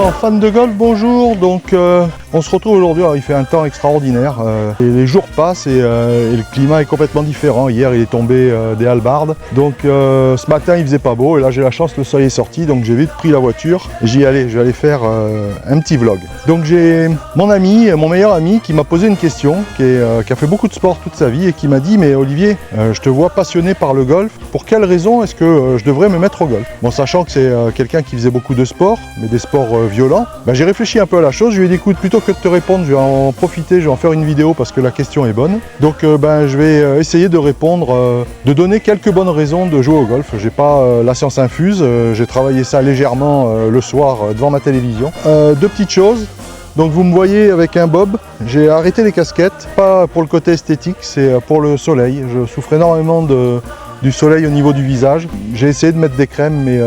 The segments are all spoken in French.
Bon, fans de golf, bonjour. Donc on se retrouve aujourd'hui. Il fait un temps extraordinaire. Et les jours passent et le climat est complètement différent. Hier il est tombé des hallebardes. Donc ce matin il faisait pas beau et là j'ai la chance, le soleil est sorti. Donc j'ai vite pris la voiture et j'y allais. Je vais aller faire un petit vlog. Donc j'ai mon ami, mon meilleur ami qui m'a posé une question, qui a fait beaucoup de sport toute sa vie et qui m'a dit: mais Olivier, je te vois passionné par le golf. Pour quelle raison est-ce que je devrais me mettre au golf? Bon, sachant que c'est quelqu'un qui faisait beaucoup de sport, mais des sports violents, ben, j'ai réfléchi un peu à la chose. Je lui ai dit: écoute, plutôt que de te répondre, je vais en profiter, je vais en faire une vidéo parce que la question est bonne. Donc ben, je vais essayer de répondre, de donner quelques bonnes raisons de jouer au golf. J'ai pas la science infuse, j'ai travaillé ça légèrement le soir devant ma télévision. Deux petites choses. Donc vous me voyez avec un bob, j'ai arrêté les casquettes, pas pour le côté esthétique, c'est pour le soleil. Je souffre énormément du soleil au niveau du visage. J'ai essayé de mettre des crèmes, mais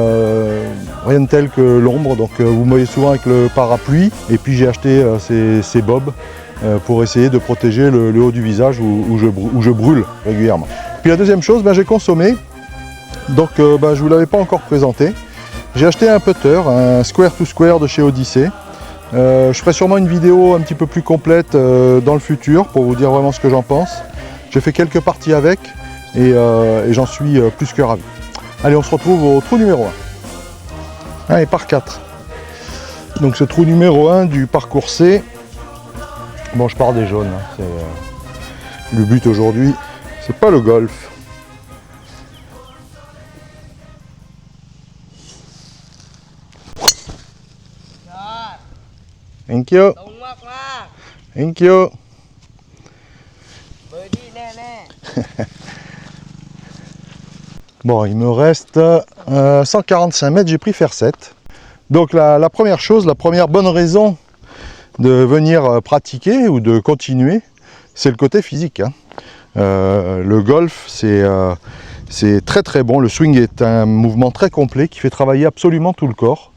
rien de tel que l'ombre. Donc vous me voyez souvent avec le parapluie. Et puis j'ai acheté ces bobs pour essayer de protéger le haut du visage où je brûle régulièrement. Puis la deuxième chose, ben, j'ai consommé. Donc ben, je ne vous l'avais pas encore présenté. J'ai acheté un putter, un Square to Square de chez Odyssey. Je ferai sûrement une vidéo un petit peu plus complète dans le futur pour vous dire vraiment ce que j'en pense. J'ai fait quelques parties avec et j'en suis plus que ravi. Allez, on se retrouve au trou numéro 1. Allez, par 4. Donc ce trou numéro 1 du parcours C. Bon, je pars des jaunes. Hein. Le but aujourd'hui, c'est pas le golf. Thank you. Thank you. Bon, il me reste 145 mètres, j'ai pris faire 7. Donc la première chose, la première bonne raison de venir pratiquer ou de continuer, c'est le côté physique. Hein. Le golf, c'est très très bon. Le swing est un mouvement très complet qui fait travailler absolument tout le corps.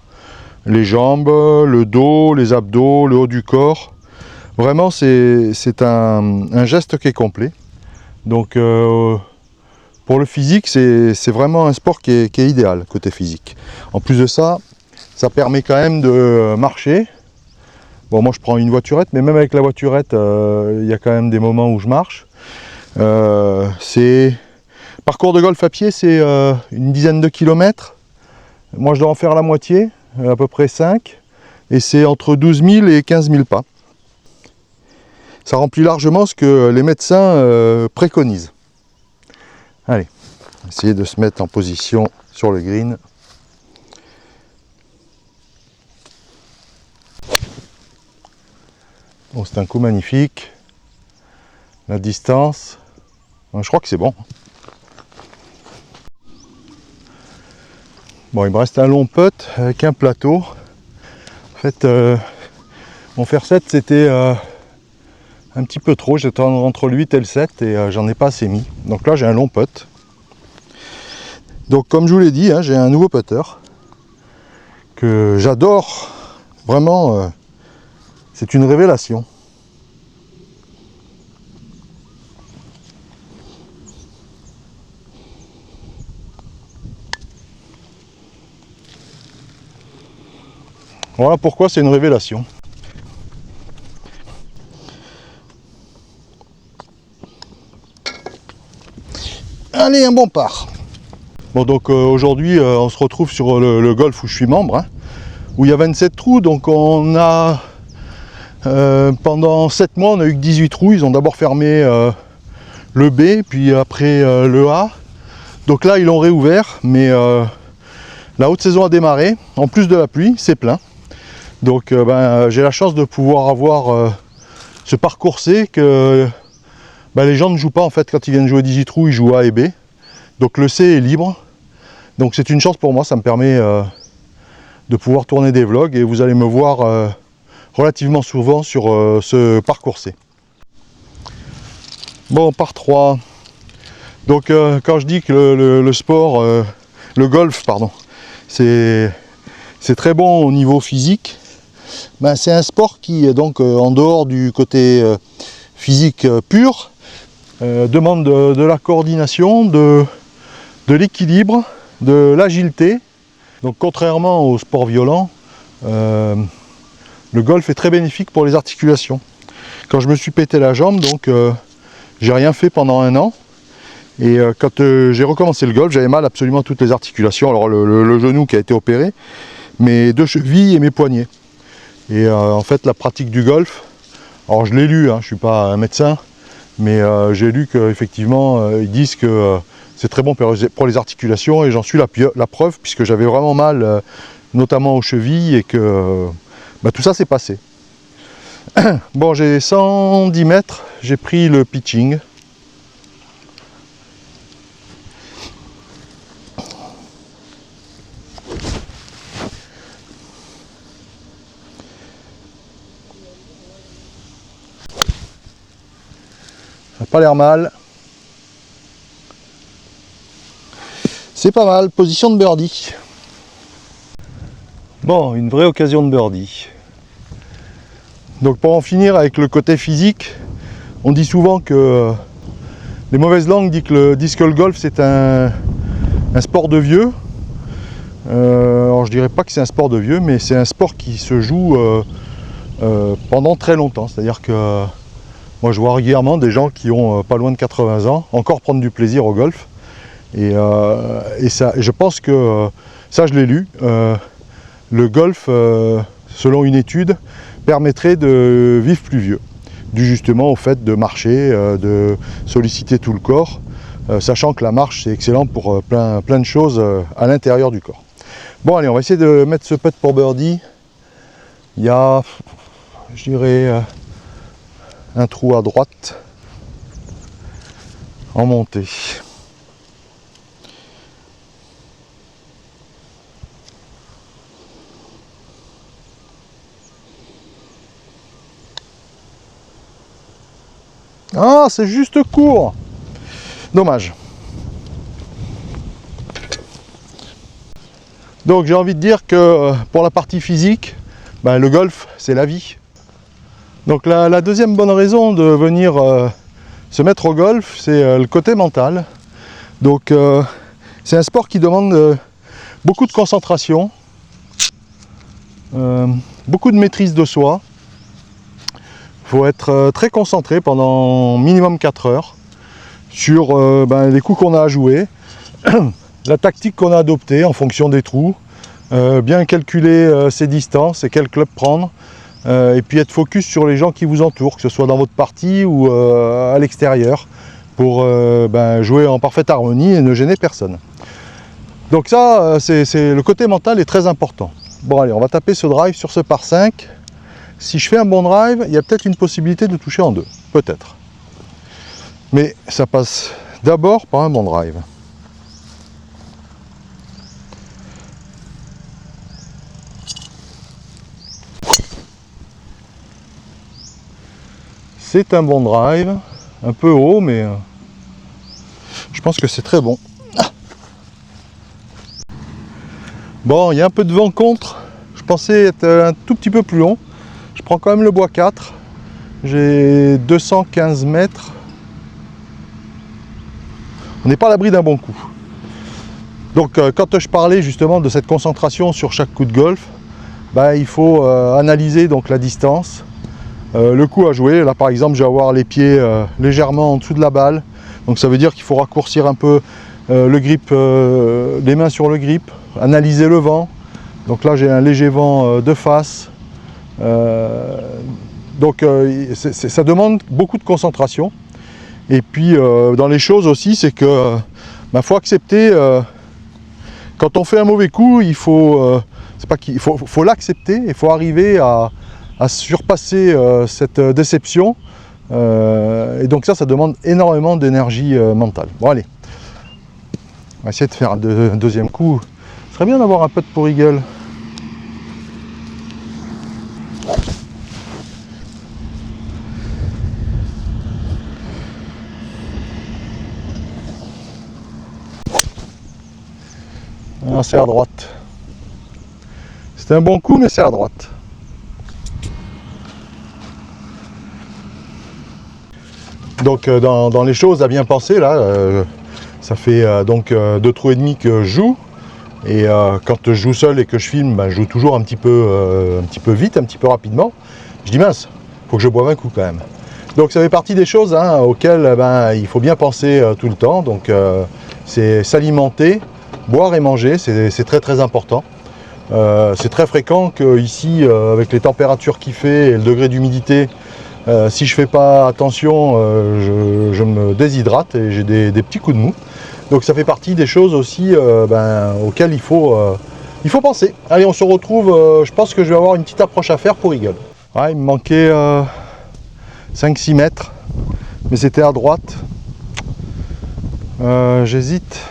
Les jambes, le dos, les abdos, le haut du corps. Vraiment, c'est un geste qui est complet. Donc, pour le physique, c'est vraiment un sport qui est idéal, côté physique. En plus de ça, ça permet quand même de marcher. Bon, moi, je prends une voiturette, mais même avec la voiturette, il y a quand même des moments où je marche. Parcours de golf à pied, c'est une dizaine de kilomètres. Moi, je dois en faire la moitié. À peu près 5, et c'est entre 12 000 et 15 000 pas. Ça remplit largement ce que les médecins préconisent. Allez, essayez de se mettre en position sur le green. Bon, c'est un coup magnifique. La distance, je crois que c'est bon. Bon, il me reste un long putt avec un plateau. En fait, mon faire 7 c'était un petit peu trop. J'étais entre le 8 et le 7 et j'en ai pas assez mis. Donc là, j'ai un long putt. Donc, comme je vous l'ai dit, hein, j'ai un nouveau putter que j'adore. Vraiment, c'est une révélation. Voilà pourquoi c'est une révélation. Allez, un bon part. Bon, donc aujourd'hui, on se retrouve sur le golf où je suis membre, hein, où il y a 27 trous. Donc on a, pendant 7 mois, on a eu que 18 trous. Ils ont d'abord fermé le B, puis après le A. Donc là, ils l'ont réouvert, mais la haute saison a démarré. En plus de la pluie, c'est plein. Donc ben, j'ai la chance de pouvoir avoir ce parcours C que ben, les gens ne jouent pas en fait quand ils viennent jouer 18 trous, ils jouent A et B. Donc le C est libre. Donc c'est une chance pour moi, ça me permet de pouvoir tourner des vlogs et vous allez me voir relativement souvent sur ce parcours C. Bon, par 3. Donc quand je dis que le sport, le golf, pardon, c'est très bon au niveau physique, ben, c'est un sport qui, donc, en dehors du côté physique pur, demande de la coordination, de l'équilibre, de l'agilité. Donc contrairement au sport violent, le golf est très bénéfique pour les articulations. Quand je me suis pété la jambe, donc j'ai rien fait pendant 1 an. Et quand j'ai recommencé le golf, j'avais mal absolument toutes les articulations. Alors le genou qui a été opéré, mes 2 chevilles et mes poignets. Et en fait la pratique du golf, alors je l'ai lu, hein, je ne suis pas un médecin, mais j'ai lu qu'effectivement ils disent que c'est très bon pour les articulations, et j'en suis la preuve, puisque j'avais vraiment mal, notamment aux chevilles, et que tout ça s'est passé. Bon, j'ai 110 mètres, j'ai pris le pitching. Ça n'a pas l'air mal. C'est pas mal, position de birdie. Bon, une vraie occasion de birdie. Donc pour en finir avec le côté physique, on dit souvent que les mauvaises langues disent que le golf c'est un sport de vieux. Alors je dirais pas que c'est un sport de vieux, mais c'est un sport qui se joue pendant très longtemps. C'est-à-dire que moi je vois régulièrement des gens qui ont pas loin de 80 ans encore prendre du plaisir au golf. Et je pense que, ça je l'ai lu, le golf, selon une étude, permettrait de vivre plus vieux, dû justement au fait de marcher, de solliciter tout le corps, sachant que la marche c'est excellent pour plein de choses à l'intérieur du corps. Bon allez, on va essayer de mettre ce putt pour birdie. Il y a, je dirais, un trou à droite en montée. Ah, c'est juste court. Dommage. Donc j'ai envie de dire que pour la partie physique, le golf c'est la vie. Donc la deuxième bonne raison de venir se mettre au golf, c'est le côté mental. Donc c'est un sport qui demande beaucoup de concentration, beaucoup de maîtrise de soi. Il faut être très concentré pendant minimum 4 heures sur les coups qu'on a à jouer, la tactique qu'on a adoptée en fonction des trous, bien calculer ses distances et quel club prendre, et puis être focus sur les gens qui vous entourent, que ce soit dans votre partie ou à l'extérieur, pour jouer en parfaite harmonie et ne gêner personne. Donc ça, le côté mental est très important. Bon allez, on va taper ce drive sur ce par 5. Si je fais un bon drive, il y a peut-être une possibilité de toucher en 2, peut-être. Mais ça passe d'abord par un bon drive. C'est un bon drive, un peu haut, mais je pense que c'est très bon. Bon, il y a un peu de vent contre. Je pensais être un tout petit peu plus long. Je prends quand même le bois 4. J'ai 215 mètres. On n'est pas à l'abri d'un bon coup. Donc quand je parlais justement de cette concentration sur chaque coup de golf, il faut analyser donc la distance, le coup à jouer. Là par exemple je vais avoir les pieds légèrement en dessous de la balle. Donc ça veut dire qu'il faut raccourcir un peu le grip, les mains sur le grip, analyser le vent. Donc là j'ai un léger vent de face. Donc ça demande beaucoup de concentration. Et puis dans les choses aussi, c'est que faut accepter quand on fait un mauvais coup, il faut faut l'accepter, il faut arriver à surpasser cette déception. Et donc ça demande énormément d'énergie mentale. Bon allez, on va essayer de faire un deuxième coup. Ce serait bien d'avoir un putt pour eagle. C'est à droite. C'était un bon coup, mais c'est à droite. Donc dans les choses à bien penser, là, ça fait donc 2 trous et demi que je joue. Et quand je joue seul et que je filme, ben, je joue toujours un petit peu vite, un petit peu rapidement. Je dis mince, il faut que je boive un coup quand même. Donc ça fait partie des choses hein, auxquelles ben, il faut bien penser tout le temps. Donc c'est s'alimenter, boire et manger, c'est très très important. C'est très fréquent qu'ici, avec les températures qu'il fait et le degré d'humidité, si je fais pas attention, je me déshydrate et j'ai des petits coups de mou. Donc ça fait partie des choses aussi auxquelles il faut penser. Allez, on se retrouve, je pense que je vais avoir une petite approche à faire pour Eagle. Ouais, il me manquait 5-6 mètres, mais c'était à droite. J'hésite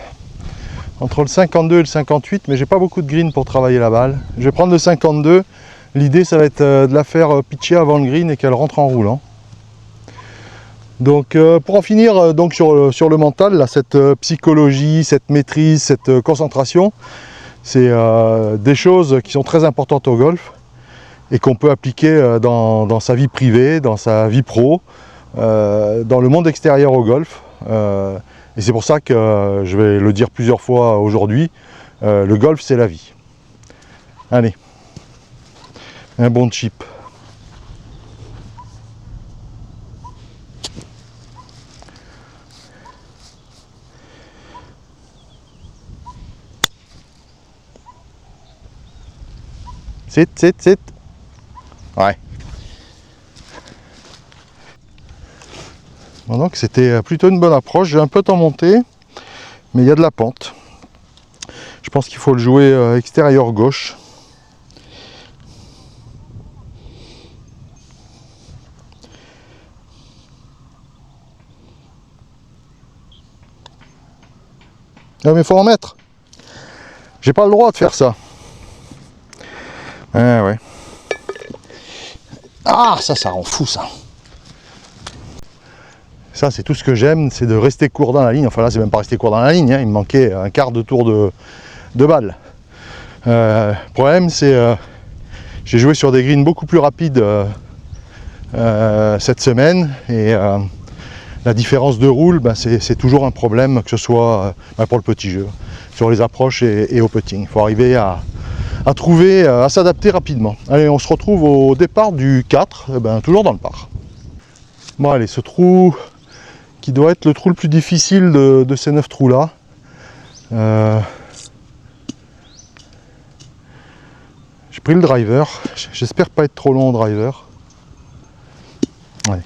entre le 52 et le 58, mais j'ai pas beaucoup de green pour travailler la balle. Je vais prendre le 52. L'idée, ça va être de la faire pitcher avant le green et qu'elle rentre en roulant. Donc pour en finir donc sur le mental, là, cette psychologie, cette maîtrise, cette concentration, c'est des choses qui sont très importantes au golf et qu'on peut appliquer dans sa vie privée, dans sa vie pro, dans le monde extérieur au golf. Et c'est pour ça que je vais le dire plusieurs fois aujourd'hui, le golf c'est la vie. Allez, un bon chip. Sit. Ouais. Bon, donc c'était plutôt une bonne approche. J'ai un peu temps monté, mais il y a de la pente. Je pense qu'il faut le jouer extérieur gauche. Ah, mais faut en mettre. J'ai pas le droit de faire ça. Ah ouais. Ah, ça rend fou ça. Ça, c'est tout ce que j'aime, c'est de rester court dans la ligne. Enfin là, c'est même pas rester court dans la ligne, hein. Il me manquait un quart de tour de balle. Le problème, c'est j'ai joué sur des greens beaucoup plus rapides cette semaine et la différence de roule, ben, c'est toujours un problème, que ce soit pour le petit jeu, sur les approches et au putting. Il faut arriver à trouver, à s'adapter rapidement. Allez, on se retrouve au départ du 4, ben, toujours dans le par. Bon allez, ce trou qui doit être le trou le plus difficile de ces 9 trous là. J'ai pris le driver, j'espère pas être trop long au driver. Allez.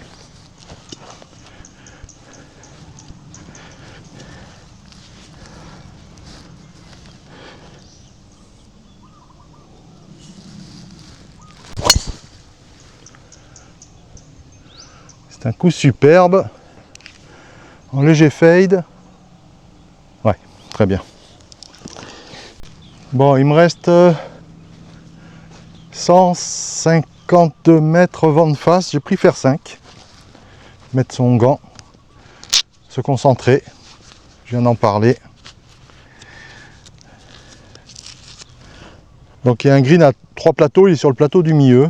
C'est un coup superbe, en léger fade. Ouais, très bien. Bon, il me reste 152 mètres vent de face. J'ai pris faire 5. Mettre son gant, se concentrer. Je viens d'en parler. Donc il y a un green à 3 plateaux, il est sur le plateau du milieu.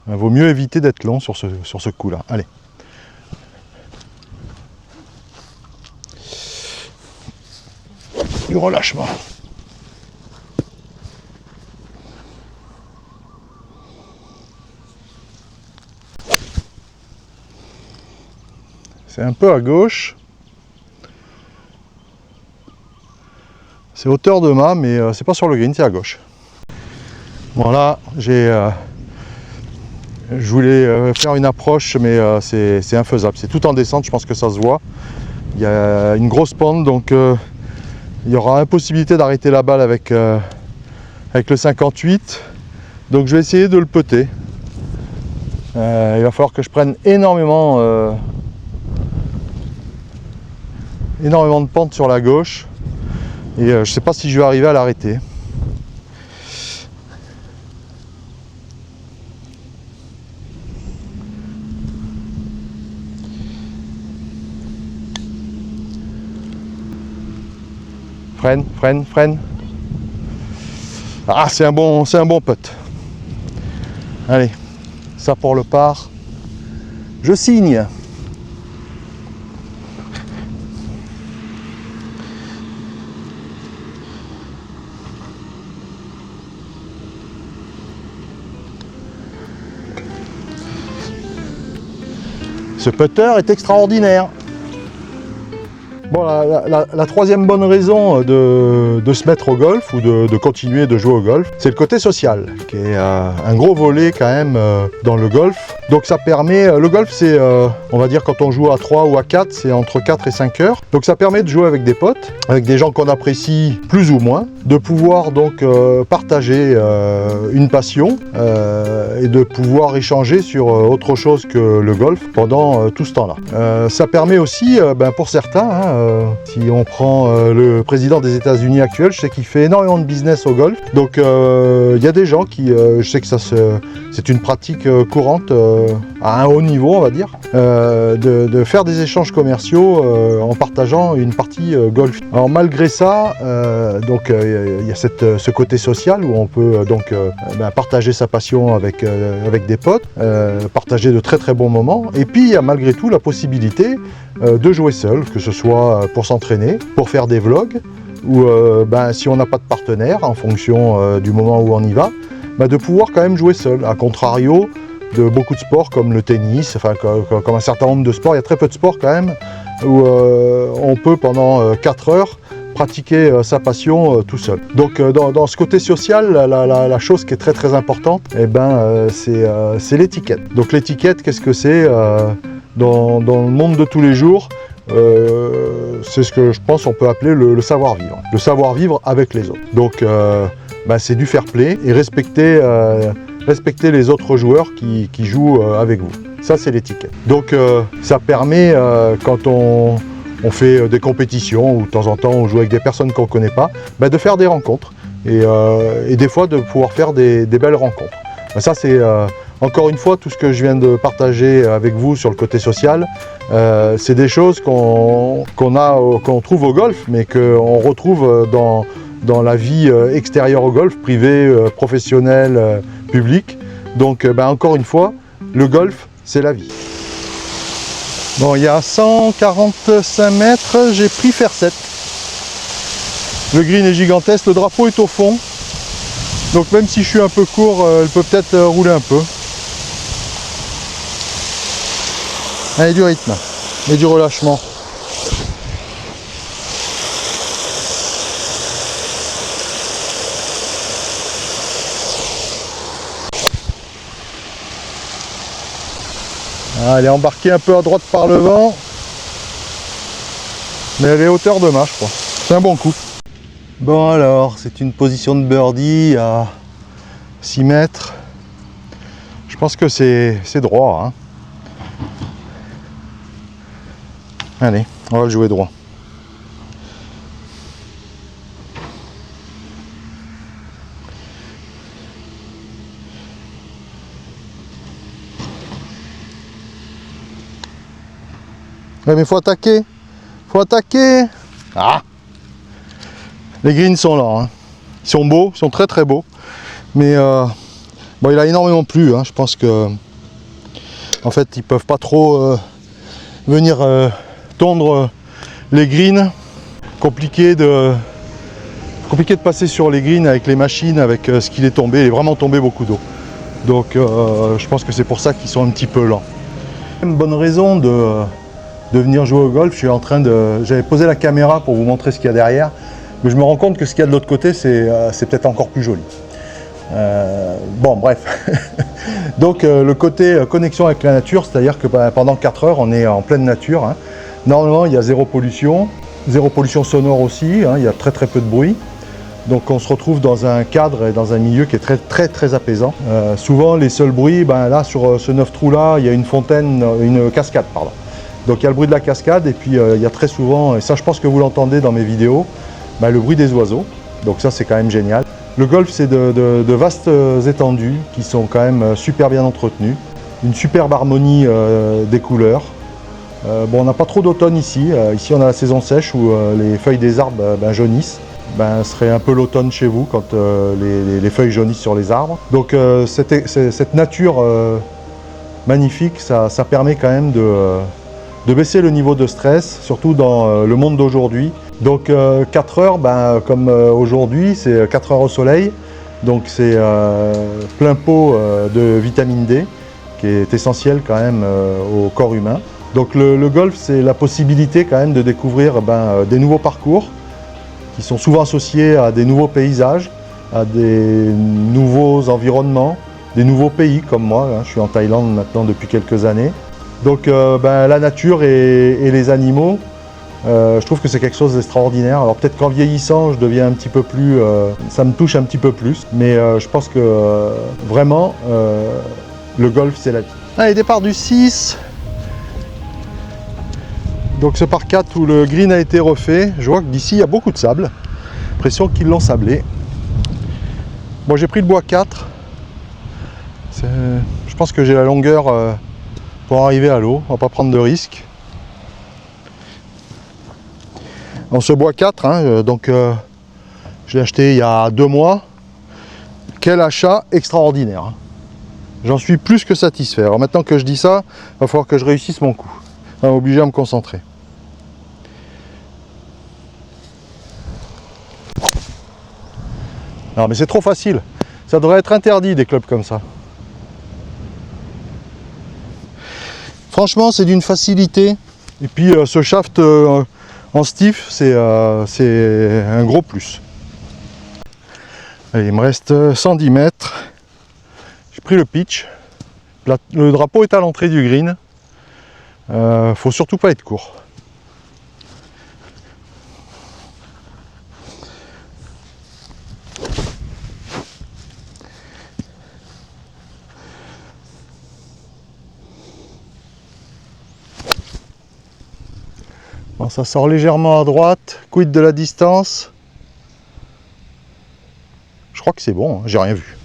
Il vaut mieux éviter d'être long sur ce coup-là. Allez. Du relâchement. C'est un peu à gauche. C'est hauteur de mât, mais c'est pas sur le green, c'est à gauche. Voilà, je voulais faire une approche, mais c'est infaisable. C'est tout en descente, je pense que ça se voit. Il y a une grosse pente, donc il y aura impossibilité d'arrêter la balle avec le 58. Donc je vais essayer de le putter. Il va falloir que je prenne énormément de pente sur la gauche. Et je ne sais pas si je vais arriver à l'arrêter. Freine. Ah, c'est un bon putt. Allez, ça pour le par. Je signe. ce putter est extraordinaire. Bon, la troisième bonne raison de se mettre au golf ou de continuer de jouer au golf, c'est le côté social, qui est un gros volet quand même dans le golf. Donc ça permet, le golf c'est, on va dire quand on joue à 3 ou à 4, c'est entre 4 et 5 heures. Donc ça permet de jouer avec des potes, avec des gens qu'on apprécie plus ou moins, de pouvoir donc partager une passion et de pouvoir échanger sur autre chose que le golf pendant tout ce temps-là. Ça permet aussi, pour certains, hein, si on prend le président des États-Unis actuel, je sais qu'il fait énormément de business au golf. Donc il y a des gens qui, je sais que c'est une pratique courante à un haut niveau, on va dire, de faire des échanges commerciaux en partageant une partie golf. Alors malgré ça, donc il y a ce côté social où on peut donc partager sa passion avec des potes, partager de très très bons moments. Et puis il y a malgré tout la possibilité de jouer seul, que ce soit pour s'entraîner, pour faire des vlogs, ou si on n'a pas de partenaire, en fonction du moment où on y va, de pouvoir quand même jouer seul, à contrario de beaucoup de sports comme le tennis, enfin comme un certain nombre de sports. Il y a très peu de sports quand même où on peut pendant 4 heures pratiquer sa passion tout seul. Donc dans ce côté social, la chose qui est très très importante, c'est l'étiquette. Donc l'étiquette, qu'est-ce que c'est dans le monde de tous les jours? C'est ce que je pense on peut appeler le savoir-vivre. Le savoir-vivre avec les autres. Donc c'est du fair play et respecter les autres joueurs qui jouent avec vous. Ça, c'est l'étiquette. Donc ça permet, quand on fait des compétitions ou de temps en temps on joue avec des personnes qu'on ne connaît pas, de faire des rencontres et des fois de pouvoir faire des belles rencontres. Ça, c'est encore une fois tout ce que je viens de partager avec vous sur le côté social. C'est des choses qu'on trouve au golf, mais qu'on retrouve dans la vie extérieure au golf, privée, professionnelle, publique. Donc encore une fois, le golf, c'est la vie. Bon, il y a 145 mètres, j'ai pris fer 7. Le green est gigantesque, le drapeau est au fond. Donc même si je suis un peu court, elle peut peut-être rouler un peu. Allez, du rythme et du relâchement. Ah, elle est embarquée un peu à droite par le vent, mais elle est hauteur de mât, je crois. C'est un bon coup. Bon alors, c'est une position de birdie à 6 mètres. Je pense que c'est droit, hein. Allez, on va le jouer droit. Ouais, mais faut attaquer. Faut attaquer. Ah! Les greens sont là, hein. Ils sont beaux, ils sont très très beaux. Mais bon, il a énormément plu, hein. Je pense que en fait ils peuvent pas trop venir tondre les greens. Compliqué de passer sur les greens avec les machines, avec ce qu'il est tombé. Il est vraiment tombé beaucoup d'eau. Donc je pense que c'est pour ça qu'ils sont un petit peu lents. Une bonne raison de venir jouer au golf. J'avais posé la caméra pour vous montrer ce qu'il y a derrière, mais je me rends compte que ce qu'il y a de l'autre côté, c'est peut-être encore plus joli. Bon, bref. Donc le côté connexion avec la nature, c'est-à-dire que pendant 4 heures, on est en pleine nature, hein. Normalement, il y a zéro pollution sonore aussi, hein. Il y a très très peu de bruit. Donc on se retrouve dans un cadre et dans un milieu qui est très très très apaisant. Souvent, les seuls bruits, là sur ce 9 trous là, il y a une fontaine, une cascade, pardon. Donc il y a le bruit de la cascade et puis il y a très souvent, et ça je pense que vous l'entendez dans mes vidéos, le bruit des oiseaux. Donc ça c'est quand même génial. Le golf, c'est de vastes étendues qui sont quand même super bien entretenues. Une superbe harmonie des couleurs. Bon, on n'a pas trop d'automne ici. Ici on a la saison sèche où les feuilles des arbres jaunissent. Ce serait un peu l'automne chez vous quand les feuilles jaunissent sur les arbres. Donc cette nature magnifique, ça permet quand même de baisser le niveau de stress, surtout dans le monde d'aujourd'hui. Donc 4 heures, comme aujourd'hui, c'est 4 heures au soleil. Donc c'est plein pot de vitamine D, qui est essentiel quand même au corps humain. Donc le golf, c'est la possibilité quand même de découvrir des nouveaux parcours qui sont souvent associés à des nouveaux paysages, à des nouveaux environnements, des nouveaux pays comme moi, hein. Je suis en Thaïlande maintenant depuis quelques années. Donc la nature et les animaux, je trouve que c'est quelque chose d'extraordinaire. Alors peut-être qu'en vieillissant, je deviens un petit peu plus... ça me touche un petit peu plus, mais je pense que vraiment, le golf, c'est la vie. Allez, départ du 6. Donc ce par 4 où le green a été refait. Je vois que d'ici, il y a beaucoup de sable. L'impression qu'ils l'ont sablé. Bon, j'ai pris le bois 4. Je pense que j'ai la longueur pour arriver à l'eau. On va pas prendre de risques. On se bois 4, hein, donc je l'ai acheté il y a 2 mois. Quel achat extraordinaire, hein. J'en suis plus que satisfait. Alors maintenant que je dis ça, il va falloir que je réussisse mon coup. Je vais m'obliger à me concentrer. Non mais c'est trop facile. Ça devrait être interdit des clubs comme ça. Franchement, c'est d'une facilité. Et puis ce shaft en stiff, c'est un gros plus. Allez, il me reste 110 mètres. J'ai pris le pitch. Le drapeau est à l'entrée du green. Faut surtout pas être court. Bon, ça sort légèrement à droite. Quid de la distance? Je crois que c'est bon, hein, j'ai rien vu.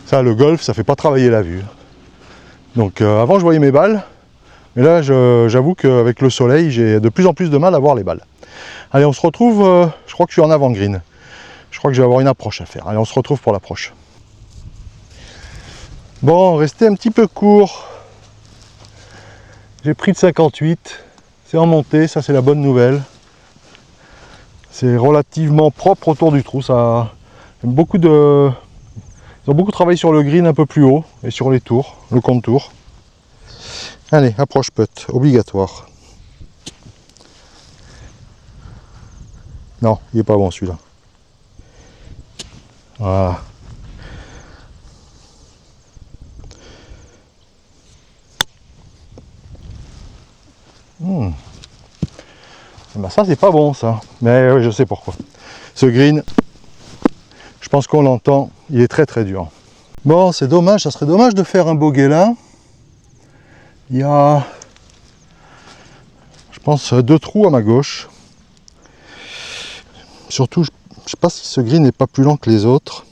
Ça, le golf, ça fait pas travailler la vue. Donc avant, je voyais mes balles. Mais là, j'avoue qu'avec le soleil, j'ai de plus en plus de mal à voir les balles. Allez, on se retrouve, je crois que je suis en avant green. Je crois que je vais avoir une approche à faire. Allez, on se retrouve pour l'approche. Bon, restez un petit peu court. J'ai pris de 58. C'est en montée, ça c'est la bonne nouvelle. C'est relativement propre autour du trou. Ça, ils ont beaucoup travaillé sur le green un peu plus haut et sur les tours, le contour. Allez, approche putt, obligatoire. Non, il n'est pas bon celui-là. Voilà. Ben ça, c'est pas bon ça. Mais oui, je sais pourquoi. Ce green, je pense qu'on l'entend, il est très très dur. Bon, c'est dommage, ça serait dommage de faire un bogey là. Il y a, je pense, 2 trous à ma gauche. Surtout, je ne sais pas si ce green n'est pas plus lent que les autres.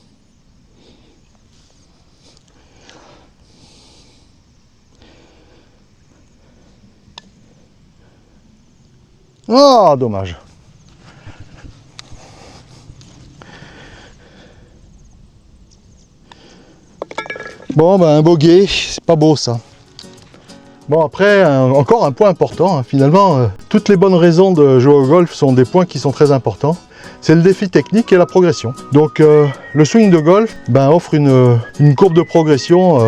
Ah, dommage. Bon, ben un bogey, c'est pas beau ça. Bon, après, encore un point important, hein. Finalement, toutes les bonnes raisons de jouer au golf sont des points qui sont très importants. C'est le défi technique et la progression. Donc le swing de golf offre une courbe de progression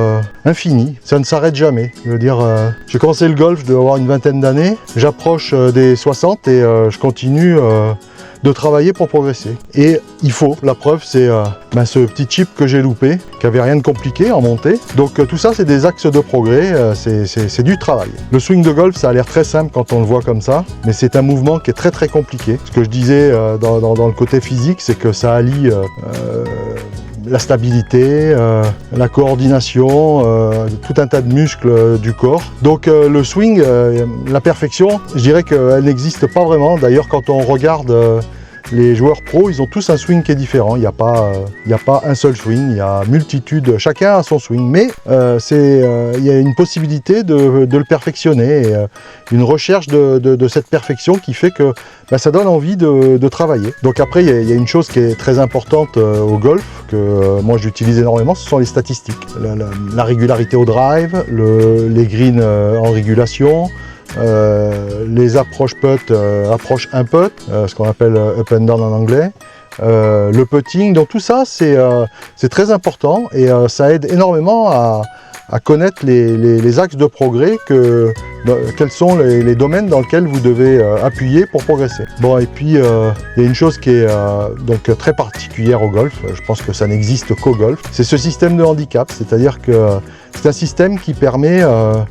infinie. Ça ne s'arrête jamais. Je veux dire, j'ai commencé le golf, je dois avoir une vingtaine d'années. J'approche des 60 et je continue de travailler pour progresser. Et il faut, la preuve, c'est ce petit chip que j'ai loupé, qui avait rien de compliqué en montée. Donc tout ça, c'est des axes de progrès, c'est du travail. Le swing de golf, ça a l'air très simple quand on le voit comme ça, mais c'est un mouvement qui est très très compliqué. Ce que je disais dans le côté physique, c'est que ça allie la stabilité, la coordination, tout un tas de muscles du corps. Donc le swing, la perfection, je dirais qu'elle n'existe pas vraiment. D'ailleurs, quand on regarde les joueurs pros, ils ont tous un swing qui est différent. Il n'y a pas un seul swing, il y a multitude, chacun a son swing, mais il y a une possibilité de le perfectionner, et, une recherche de cette perfection qui fait que ça donne envie de travailler. Donc après, il y a une chose qui est très importante au golf, que moi j'utilise énormément, ce sont les statistiques. La régularité au drive, les greens en régulation, les approches putt, approche 1 putt, ce qu'on appelle up and down en anglais, le putting. Donc tout ça c'est très important et ça aide énormément à connaître les axes de progrès, quels sont les domaines dans lesquels vous devez appuyer pour progresser. Bon, et puis il y a une chose qui est donc très particulière au golf, je pense que ça n'existe qu'au golf, c'est ce système de handicap, c'est-à-dire que c'est un système qui permet à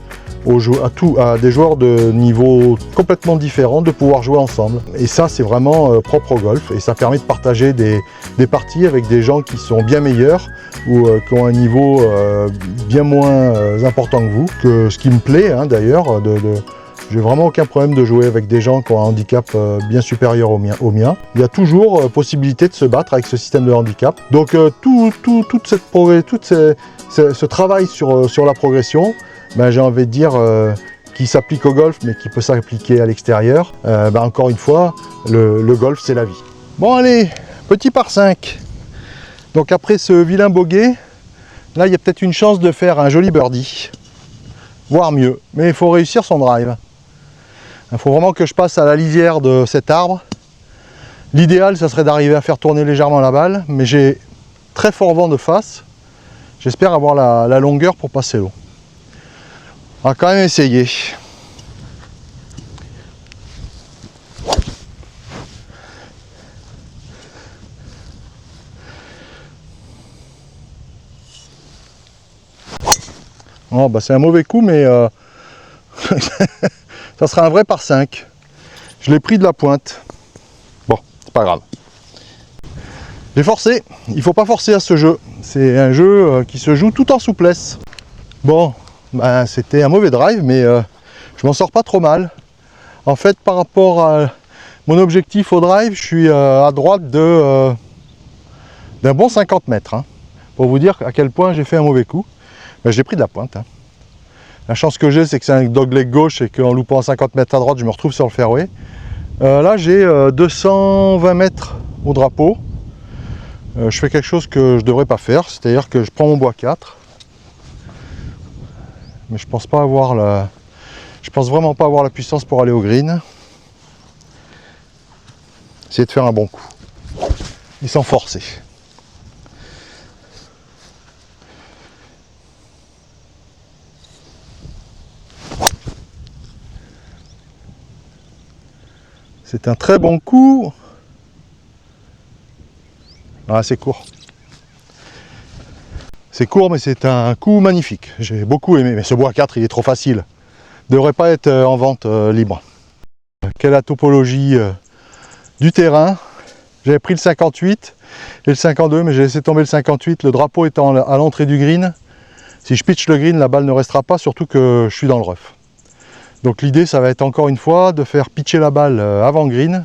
des joueurs de niveau complètement différents de pouvoir jouer ensemble. Et ça, c'est vraiment propre au golf, et ça permet de partager des parties avec des gens qui sont bien meilleurs ou qui ont un niveau bien moins important que vous, ce qui me plaît d'ailleurs. J'ai vraiment aucun problème de jouer avec des gens qui ont un handicap bien supérieur au mien. Il y a toujours possibilité de se battre avec ce système de handicap. Donc tout ce travail sur la progression, ben, j'ai envie de dire qui s'applique au golf mais qui peut s'appliquer à l'extérieur. Encore une fois, le golf c'est la vie. Bon allez, petit par 5. Donc après ce vilain bogey, là il y a peut-être une chance de faire un joli birdie, voire mieux, mais il faut réussir son drive. Il faut vraiment que je passe à la lisière de cet arbre. L'idéal ça serait d'arriver à faire tourner légèrement la balle, mais j'ai très fort vent de face. J'espère avoir la longueur pour passer l'eau. On va quand même essayer. Oh, bah c'est un mauvais coup, mais ça sera un vrai par 5. Je l'ai pris de la pointe. Bon, c'est pas grave. J'ai forcé. Il ne faut pas forcer à ce jeu. C'est un jeu qui se joue tout en souplesse. Bon, bah, c'était un mauvais drive, mais je m'en sors pas trop mal. En fait, par rapport à mon objectif au drive, je suis à droite d'un bon 50 mètres. Pour vous dire à quel point j'ai fait un mauvais coup. Ben, j'ai pris de la pointe. La chance que j'ai, c'est que c'est un dogleg gauche et qu'en loupant 50 mètres à droite, je me retrouve sur le fairway. Là, j'ai 220 mètres au drapeau. Je fais quelque chose que je ne devrais pas faire, c'est-à-dire que je prends mon bois 4. Mais je pense vraiment pas avoir la puissance pour aller au green. Essayer de faire un bon coup. Et sans forcer. C'est un très bon coup. Ah, c'est court. C'est court, mais c'est un coup magnifique. J'ai beaucoup aimé, mais ce bois 4, il est trop facile. Il ne devrait pas être en vente libre. Quelle est la topologie du terrain? J'avais pris le 58 et le 52, mais j'ai laissé tomber le 58. Le drapeau étant à l'entrée du green. Si je pitch le green, la balle ne restera pas, surtout que je suis dans le rough. Donc l'idée, ça va être encore une fois de faire pitcher la balle avant green,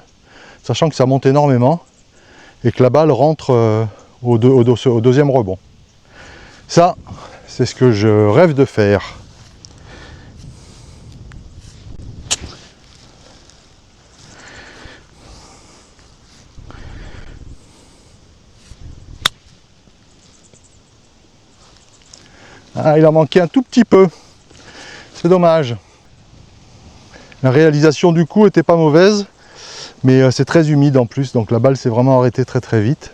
sachant que ça monte énormément et que la balle rentre au deuxième rebond. Ça, c'est ce que je rêve de faire. Ah, il en manquait un tout petit peu. C'est dommage. La réalisation du coup était pas mauvaise, mais c'est très humide en plus, donc la balle s'est vraiment arrêtée très très vite.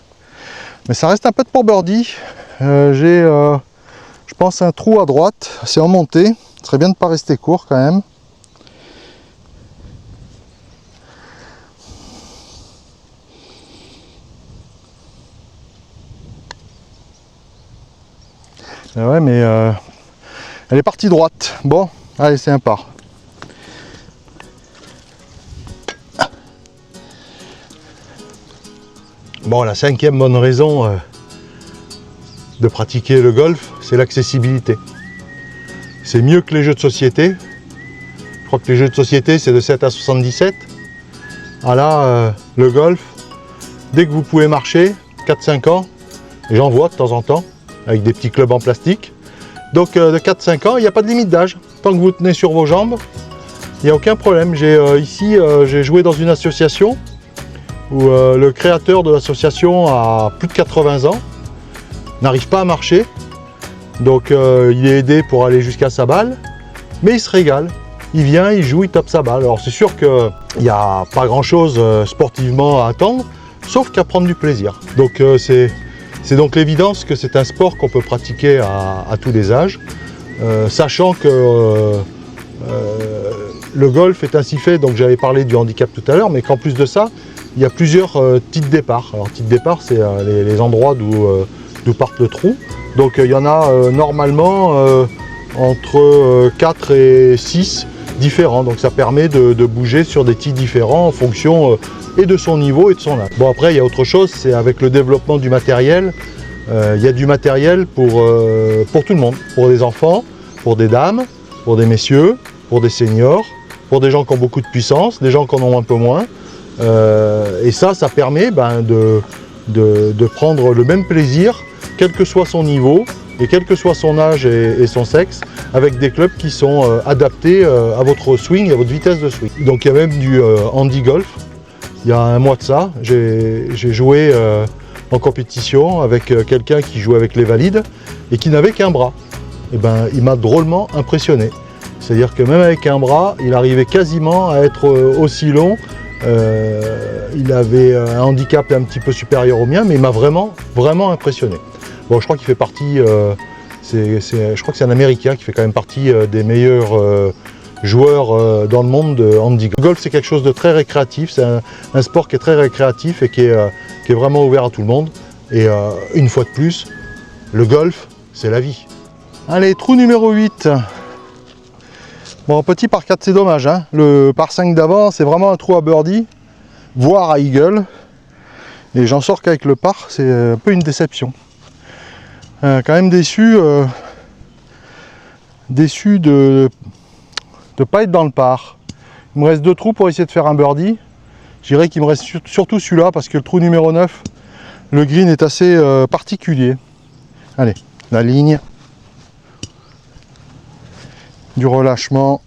Mais ça reste un peu de pour birdie. J'ai, je pense, un trou à droite, c'est en montée. Ce serait bien de ne pas rester court quand même. Ouais, mais elle est partie droite. Bon, allez, c'est un par. Bon, la cinquième bonne raison de pratiquer le golf, c'est l'accessibilité. C'est mieux que les jeux de société. Je crois que les jeux de société, c'est de 7 à 77. Ah là, le golf, dès que vous pouvez marcher, 4-5 ans, et j'en vois de temps en temps, avec des petits clubs en plastique. Donc de 4-5 ans, il n'y a pas de limite d'âge. Tant que vous tenez sur vos jambes, il n'y a aucun problème. Ici, j'ai joué dans une association où le créateur de l'association a plus de 80 ans, n'arrive pas à marcher, donc il est aidé pour aller jusqu'à sa balle, mais il se régale. Il vient, il joue, il tape sa balle. Alors c'est sûr qu'il n'y a pas grand chose sportivement à attendre, sauf qu'à prendre du plaisir. Donc c'est donc l'évidence que c'est un sport qu'on peut pratiquer à tous les âges. sachant que le golf est ainsi fait, donc j'avais parlé du handicap tout à l'heure, mais qu'en plus de ça, il y a plusieurs titres départ. Alors titres départ, c'est les endroits d'où partent le trou. Donc il y en a normalement entre 4 et 6 différents. Donc ça permet de bouger sur des titres différents en fonction et de son niveau et de son âge. Bon, après il y a autre chose, c'est avec le développement du matériel. Il y a du matériel pour tout le monde, pour des enfants, pour des dames, pour des messieurs, pour des seniors, pour des gens qui ont beaucoup de puissance, des gens qui en ont un peu moins. Et ça permet de prendre le même plaisir, quel que soit son niveau, et quel que soit son âge et son sexe, avec des clubs qui sont adaptés à votre swing, à votre vitesse de swing. Donc il y a même du handi golf. Il y a un mois de ça, j'ai joué en compétition avec quelqu'un qui jouait avec les valides et qui n'avait qu'un bras. Et ben, il m'a drôlement impressionné. C'est-à-dire que même avec un bras, il arrivait quasiment à être aussi long. Il avait un handicap un petit peu supérieur au mien, mais il m'a vraiment impressionné. Bon, je crois qu'il fait partie, je crois que c'est un Américain qui fait quand même partie des meilleurs joueurs dans le monde de handi golf. Le golf, c'est quelque chose de très récréatif, c'est un sport qui est très récréatif et qui est vraiment ouvert à tout le monde. Et une fois de plus, le golf, c'est la vie. Allez, trou numéro 8. Bon, petit par 4, c'est dommage, hein. Le par 5 d'avant, c'est vraiment un trou à birdie, voire à eagle. Et j'en sors qu'avec le par, c'est un peu une déception. Quand même déçu de ne pas être dans le par. Il me reste 2 trous pour essayer de faire un birdie. Je dirais qu'il me reste surtout celui-là, parce que le trou numéro 9, le green est assez particulier. Allez, la ligne. Du relâchement.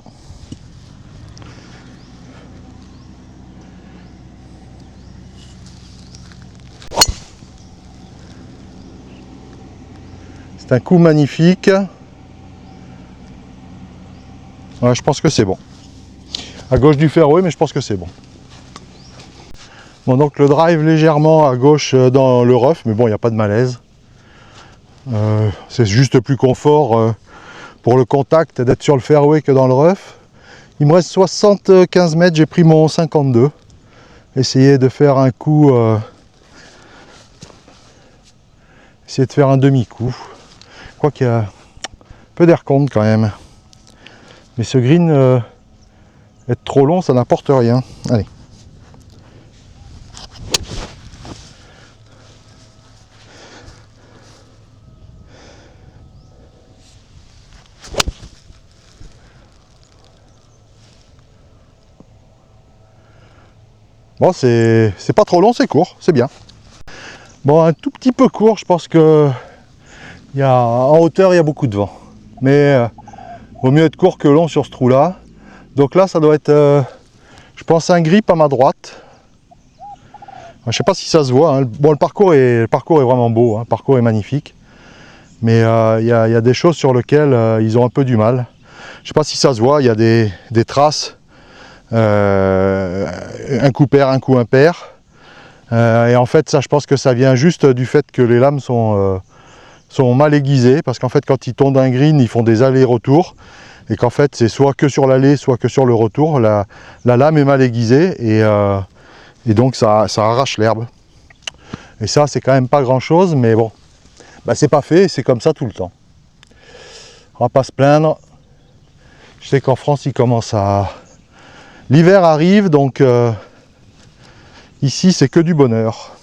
C'est un coup magnifique. Ouais, je pense que c'est bon. À gauche du fairway, mais je pense que c'est bon. Bon, donc le drive légèrement à gauche dans le rough, mais bon, il n'y a pas de malaise. C'est juste plus confort pour le contact d'être sur le fairway que dans le rough. Il me reste 75 mètres, j'ai pris mon 52. Essayer de faire un coup, essayer de faire un demi-coup. Je crois qu'il y a un peu d'air compte quand même. Mais ce green, être trop long, ça n'apporte rien. Allez. Bon, c'est pas trop long, c'est court, c'est bien. Bon, un tout petit peu court, je pense que en hauteur, il y a beaucoup de vent. Mais vaut mieux être court que long sur ce trou-là. Donc là, ça doit être, je pense, un grip à ma droite. Je ne sais pas si ça se voit, hein. Bon, le parcours est vraiment beau, hein. Le parcours est magnifique. Mais il y a des choses sur lesquelles ils ont un peu du mal. Je ne sais pas si ça se voit, il y a des traces. Un coup pair, un coup impair. Et en fait, ça, je pense que ça vient juste du fait que les lames sont mal aiguisées, parce qu'en fait, quand ils tombent d'un green, ils font des allers-retours, et qu'en fait, c'est soit que sur l'aller, soit que sur le retour, la lame est mal aiguisée, et donc ça arrache l'herbe. Et ça, c'est quand même pas grand-chose, mais bon, bah, c'est pas fait, c'est comme ça tout le temps. On va pas se plaindre. Je sais qu'en France, il commence à... L'hiver arrive, donc ici c'est que du bonheur.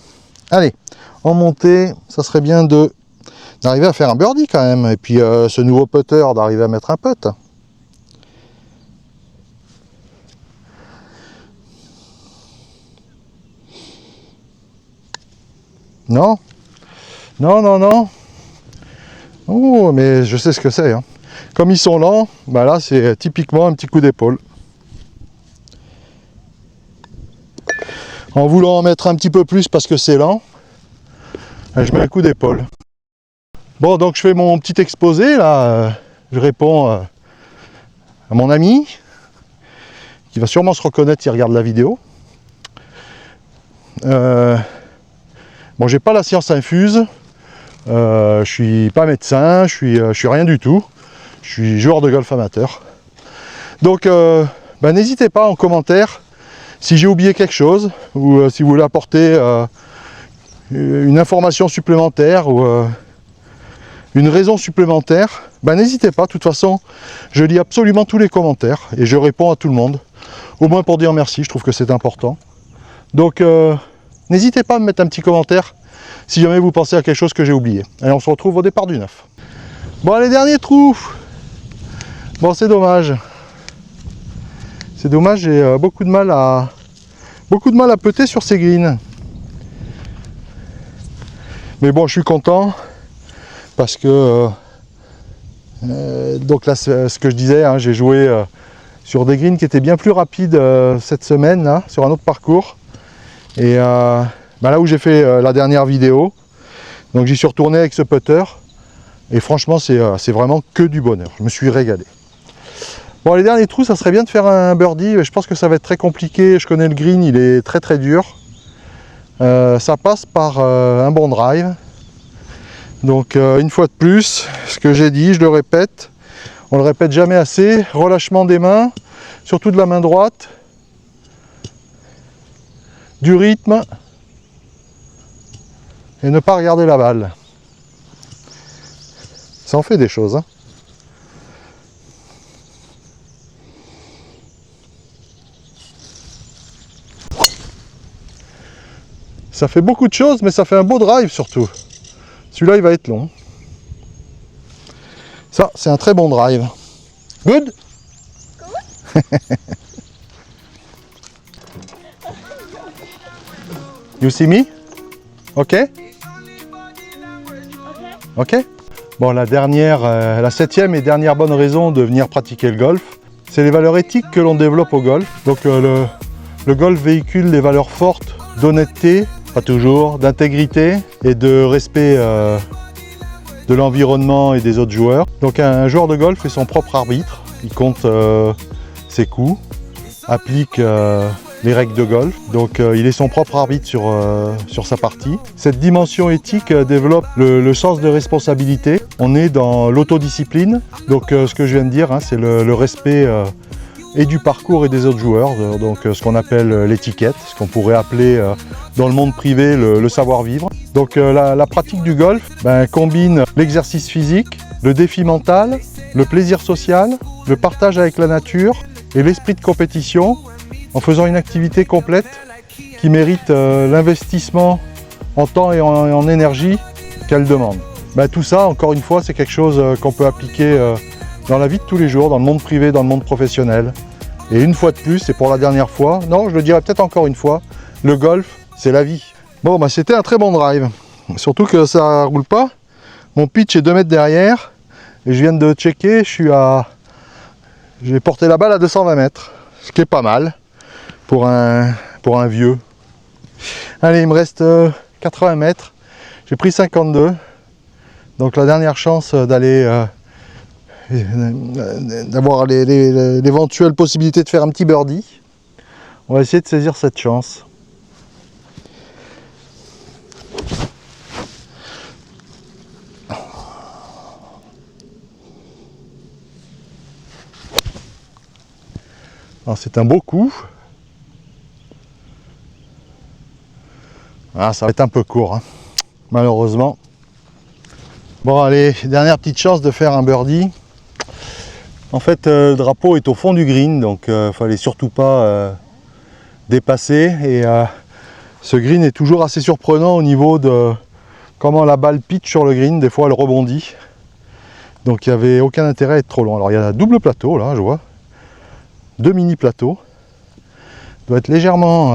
Allez, en montée, ça serait bien d'arriver à faire un birdie quand même. Et puis ce nouveau putter, d'arriver à mettre un putt. Non? Non, non, non. Oh, mais je sais ce que c'est, hein. Comme ils sont lents, bah là c'est typiquement un petit coup d'épaule. En voulant en mettre un petit peu plus parce que c'est lent, je mets un coup d'épaule. Bon, donc je fais mon petit exposé là, je réponds à mon ami, qui va sûrement se reconnaître s'il regarde la vidéo. Bon, j'ai pas la science infuse, je suis pas médecin, je suis rien du tout. Je suis joueur de golf amateur. Donc n'hésitez pas en commentaire si j'ai oublié quelque chose ou si vous voulez apporter une information supplémentaire ou une raison supplémentaire, n'hésitez pas. De toute façon, je lis absolument tous les commentaires et je réponds à tout le monde. Au moins pour dire merci, je trouve que c'est important. Donc n'hésitez pas à me mettre un petit commentaire si jamais vous pensez à quelque chose que j'ai oublié. Allez, on se retrouve au départ du 9. Bon, les derniers trous. Bon, c'est dommage. C'est dommage, j'ai beaucoup de mal à putter sur ces greens. Mais bon, je suis content parce que donc là, c'est ce que je disais, hein, j'ai joué sur des greens qui étaient bien plus rapides cette semaine, là, sur un autre parcours. Et là où j'ai fait la dernière vidéo, donc j'y suis retourné avec ce putter. Et franchement, c'est vraiment que du bonheur. Je me suis régalé. Bon, les derniers trous, ça serait bien de faire un birdie. Je pense que ça va être très compliqué. Je connais le green, il est très très dur. Ça passe par un bon drive. Donc une fois de plus, ce que j'ai dit, je le répète. On le répète jamais assez. Relâchement des mains, surtout de la main droite. Du rythme. Et ne pas regarder la balle. Ça en fait des choses, hein. Ça fait beaucoup de choses, mais ça fait un beau drive surtout. Celui-là, il va être long. Ça, c'est un très bon drive. Good? You see me? Ok? Ok? Bon, la 7e et dernière bonne raison de venir pratiquer le golf, c'est les valeurs éthiques que l'on développe au golf. Donc le golf véhicule les valeurs fortes d'honnêteté, pas toujours, d'intégrité et de respect de l'environnement et des autres joueurs. Donc un joueur de golf est son propre arbitre, il compte ses coups, applique les règles de golf, donc il est son propre arbitre sur sa partie. Cette dimension éthique développe le sens de responsabilité. On est dans l'autodiscipline, donc ce que je viens de dire, hein, c'est le respect et du parcours et des autres joueurs, donc ce qu'on appelle l'étiquette, ce qu'on pourrait appeler dans le monde privé le savoir-vivre. Donc la pratique du golf combine l'exercice physique, le défi mental, le plaisir social, le partage avec la nature et l'esprit de compétition, en faisant une activité complète qui mérite l'investissement en temps et en énergie qu'elle demande. Tout ça, encore une fois, c'est quelque chose qu'on peut appliquer dans la vie de tous les jours, dans le monde privé, dans le monde professionnel. Et une fois de plus, et pour la dernière fois, non, je le dirai peut-être encore une fois, le golf, c'est la vie. Bon, c'était un très bon drive. Surtout que ça roule pas. Mon pitch est 2 mètres derrière. Et je viens de checker, j'ai porté la balle à 220 mètres. Ce qui est pas mal pour un vieux. Allez, il me reste 80 mètres. J'ai pris 52. Donc la dernière chance d'aller d'avoir l'éventuelle possibilité de faire un petit birdie. On va essayer de saisir cette chance. C'est un beau coup. Ça va être un peu court, hein, malheureusement. Bon, allez, dernière petite chance de faire un birdie. En fait, le drapeau est au fond du green, donc il ne fallait surtout pas dépasser. Et ce green est toujours assez surprenant au niveau de comment la balle pitch sur le green. Des fois, elle rebondit. Donc, il n'y avait aucun intérêt à être trop long. Alors, il y a un double plateau, là, je vois. 2 mini plateaux. Doit être légèrement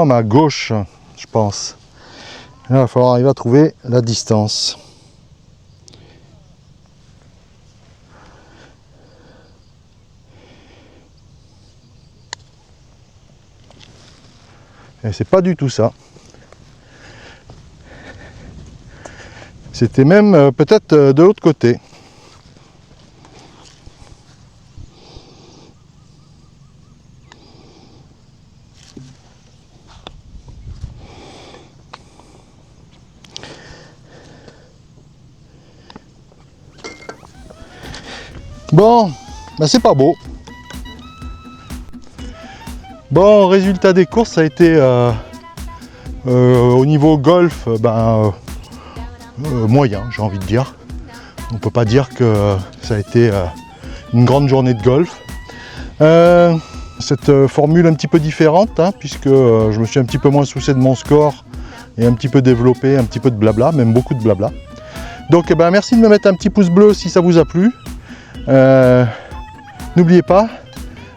à ma gauche, je pense. Là, il va falloir arriver à trouver la distance. Et c'est pas du tout ça. C'était même peut-être de l'autre côté. Bon, bah c'est pas beau. Bon, résultat des courses, ça a été au niveau golf, moyen, j'ai envie de dire. On peut pas dire que ça a été une grande journée de golf. Cette formule un petit peu différente, hein, puisque je me suis un petit peu moins soucié de mon score et un petit peu développé, un petit peu de blabla, même beaucoup de blabla. Donc merci de me mettre un petit pouce bleu si ça vous a plu. N'oubliez pas,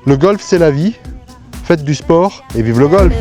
le golf c'est la vie, faites du sport et vive le golf.